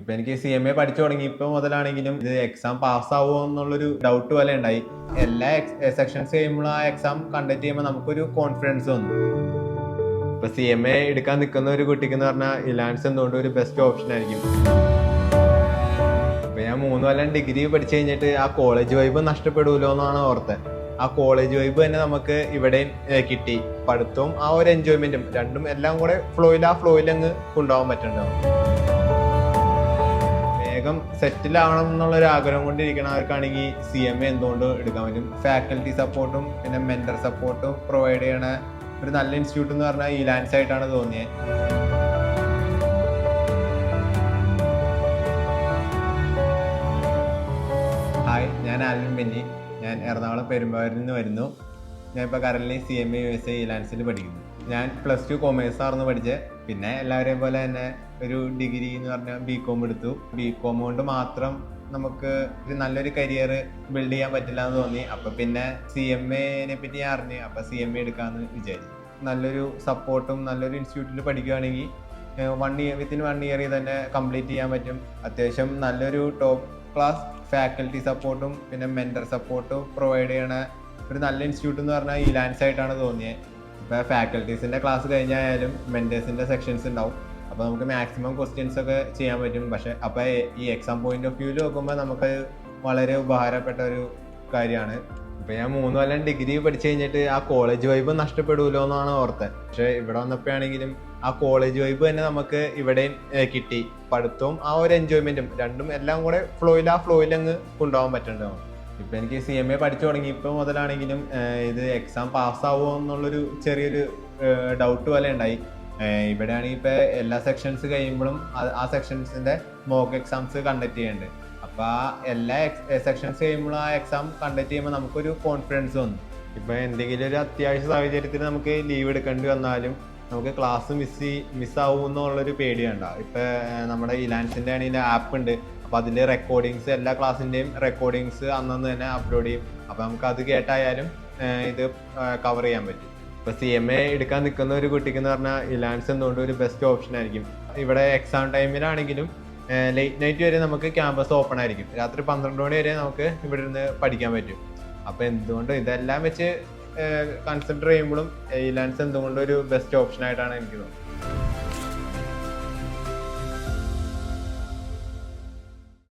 ഇപ്പൊ എനിക്ക് CMA പഠിച്ചു തുടങ്ങി ഇപ്പൊ മുതലാണെങ്കിലും ഇത് എക്സാം പാസ്സാവുമോ എന്നുള്ളൊരു ഡൗട്ട് പോലെ ഉണ്ടായി. എല്ലാ സെക്ഷൻസ് കഴിയുമ്പോൾ ആ എക്സാം കണ്ടക്ട് ചെയ്യുമ്പോൾ നമുക്കൊരു കോൺഫിഡൻസ് വന്നു. ഇപ്പൊ CMA എടുക്കാൻ നിൽക്കുന്ന ഒരു കുട്ടിക്ക് എന്ന് പറഞ്ഞാൽ ഇലാൻസ് എന്തുകൊണ്ട് ഒരു ബെസ്റ്റ് ഓപ്ഷൻ ആയിരിക്കും. ഇപ്പൊ ഞാൻ 3 കൊല്ലം ഡിഗ്രി പഠിച്ചു കഴിഞ്ഞിട്ട് ആ കോളേജ് വൈബ് നഷ്ടപ്പെടൂലോ എന്നാണ് ഓർത്തത്. ആ കോളേജ് വൈബ് തന്നെ നമുക്ക് ഇവിടെയും കിട്ടി. പഠിത്തവും ആ ഒരു എൻജോയ്മെന്റും രണ്ടും എല്ലാം കൂടെ ഫ്ലോയിൽ അങ്ങ് കൊണ്ടുപോകാൻ പറ്റുന്നുണ്ടാവും. വേഗം സെറ്റിൽ ആവണം എന്നുള്ളൊരു ആഗ്രഹം കൊണ്ടിരിക്കണവർക്കാണെങ്കിൽ CMA എന്തുകൊണ്ട് എടുക്കാൻ പറ്റും. ഫാക്കൽറ്റി സപ്പോർട്ടും പിന്നെ മെന്റർ സപ്പോർട്ടും പ്രൊവൈഡ് ചെയ്യണ ഒരു നല്ല ഇൻസ്റ്റിറ്റ്യൂട്ട് എന്ന് പറഞ്ഞാൽ ഇലാൻസ് ആയിട്ടാണ് തോന്നിയത്. ഹായ്, ഞാൻ ആൽവിൻ ബെന്നി. ഞാൻ എറണാകുളം പെരുമ്പാവൂരിൽ നിന്ന് വരുന്നു. ഞാൻ ഇപ്പോൾ കറന്റ് CMA USA ഇലാൻസിൽ പഠിക്കുന്നു. ഞാൻ +2 കൊമേഴ്സ് ആയിരുന്നു പഠിച്ചത്. പിന്നെ എല്ലാവരെയും പോലെ തന്നെ ഒരു ഡിഗ്രി എന്ന് പറഞ്ഞാൽ BCom എടുത്തു. BCom കൊണ്ട് മാത്രം നമുക്ക് ഒരു നല്ലൊരു കരിയർ ബിൽഡ് ചെയ്യാൻ പറ്റില്ല എന്ന് തോന്നി. അപ്പം പിന്നെ CMAനെ പറ്റി ഞാൻ അറിഞ്ഞു. അപ്പം CMA എടുക്കാമെന്ന് വിചാരിച്ചു. നല്ലൊരു സപ്പോർട്ടും നല്ലൊരു ഇൻസ്റ്റിറ്റ്യൂട്ടിൽ പഠിക്കുകയാണെങ്കിൽ വിത്തിൻ 1 ഇയറിൽ തന്നെ കംപ്ലീറ്റ് ചെയ്യാൻ പറ്റും. അത്യാവശ്യം നല്ലൊരു ടോപ്പ് ക്ലാസ് ഫാക്കൽറ്റി സപ്പോർട്ടും പിന്നെ മെന്റർ സപ്പോർട്ടും പ്രൊവൈഡ് ചെയ്യണ ഒരു നല്ല ഇൻസ്റ്റിറ്റ്യൂട്ട് എന്ന് പറഞ്ഞാൽ ഇലാൻസ് ആയിട്ടാണ് തോന്നിയത്. ഇപ്പോൾ ഫാക്കൽറ്റീസിൻ്റെ ക്ലാസ് കഴിഞ്ഞായാലും മെന്റേഴ്സിൻ്റെ സെക്ഷൻസ് ഉണ്ടാവും. അപ്പോൾ നമുക്ക് മാക്സിമം ക്വസ്റ്റ്യൻസ് ഒക്കെ ചെയ്യാൻ പറ്റും. പക്ഷേ അപ്പോൾ ഈ എക്സാം പോയിന്റ് ഓഫ് വ്യൂവിൽ നോക്കുമ്പോൾ നമുക്ക് വളരെ ഉപകാരപ്പെട്ട ഒരു കാര്യമാണ്. ഇപ്പോൾ ഞാൻ 3 കൊല്ലം ഡിഗ്രി പഠിച്ചു കഴിഞ്ഞിട്ട് ആ കോളേജ് വൈബ് നഷ്ടപ്പെടൂലോ എന്നാണ് ഓർത്തത്. പക്ഷേ ഇവിടെ വന്നപ്പോഴാണെങ്കിലും ആ കോളേജ് വൈബ് തന്നെ നമുക്ക് ഇവിടെയും കിട്ടി. പഠിത്തവും ആ ഒരു എൻജോയ്മെന്റും രണ്ടും എല്ലാം കൂടെ ഫ്ലോയിൽ അങ്ങ് കൊണ്ടുപോകാൻ പറ്റുന്നുണ്ടാവും. ഇപ്പൊ എനിക്ക് CMA പഠിച്ചു തുടങ്ങി ഇപ്പൊ മുതലാണെങ്കിലും ഇത് എക്സാം പാസ്സാവുമോ എന്നുള്ളൊരു ചെറിയൊരു ഡൗട്ട് പോലെ ഉണ്ടായി. ഇവിടെയാണെങ്കിൽ ഇപ്പൊ എല്ലാ സെക്ഷൻസ് കഴിയുമ്പോഴും ആ സെക്ഷൻസിന്റെ മോക്ക് എക്സാംസ് കണ്ടക്ട് ചെയ്യുന്നുണ്ട്. അപ്പൊ ആ എല്ലാ സെക്ഷൻസ് കഴിയുമ്പോഴും ആ എക്സാം കണ്ടക്ട് ചെയ്യുമ്പോൾ നമുക്കൊരു കോൺഫിഡൻസ് വന്നു. ഇപ്പൊ എന്തെങ്കിലും ഒരു അത്യാവശ്യ സാഹചര്യത്തിൽ നമുക്ക് ലീവ് എടുക്കേണ്ടി വന്നാലും നമുക്ക് ക്ലാസ് മിസ്സാവും എന്നുള്ളൊരു പേടിയുണ്ട. ഇപ്പൊ നമ്മുടെ ഇലാൻസിന്റെ ആണെങ്കിൽ ആപ്പ് ഉണ്ട്. അപ്പൊ അതിൽ റെക്കോർഡിങ്സ് എല്ലാ ക്ലാസ്സിന്റെയും റെക്കോർഡിങ്സ് അന്നന്ന് തന്നെ അപ്ലോഡ് ചെയ്യും. അപ്പൊ നമുക്ക് അത് കേട്ടായാലും ഇത് കവർ ചെയ്യാൻ പറ്റും. ഇപ്പൊ CMA എടുക്കാൻ നിൽക്കുന്ന ഒരു കുട്ടിക്ക് എന്ന് പറഞ്ഞാൽ ഇലാൻസ് എന്തുകൊണ്ട് ഒരു ബെസ്റ്റ് ഓപ്ഷൻ ആയിരിക്കും. ഇവിടെ എക്സാം ടൈമിലാണെങ്കിലും ലേറ്റ് നൈറ്റ് വരെ നമുക്ക് ക്യാമ്പസ് ഓപ്പൺ ആയിരിക്കും. രാത്രി 12 മണി വരെ നമുക്ക് ഇവിടെ ഇരുന്ന് പഠിക്കാൻ പറ്റും. അപ്പൊ എന്തുകൊണ്ട് ഇതെല്ലാം വെച്ച് കൺസിഡർ ചെയ്യുമ്പോഴും ഇലാൻസ് എന്തുകൊണ്ട് ഒരു ബെസ്റ്റ് ഓപ്ഷൻ ആയിട്ടാണ് എനിക്ക് തോന്നുന്നത്.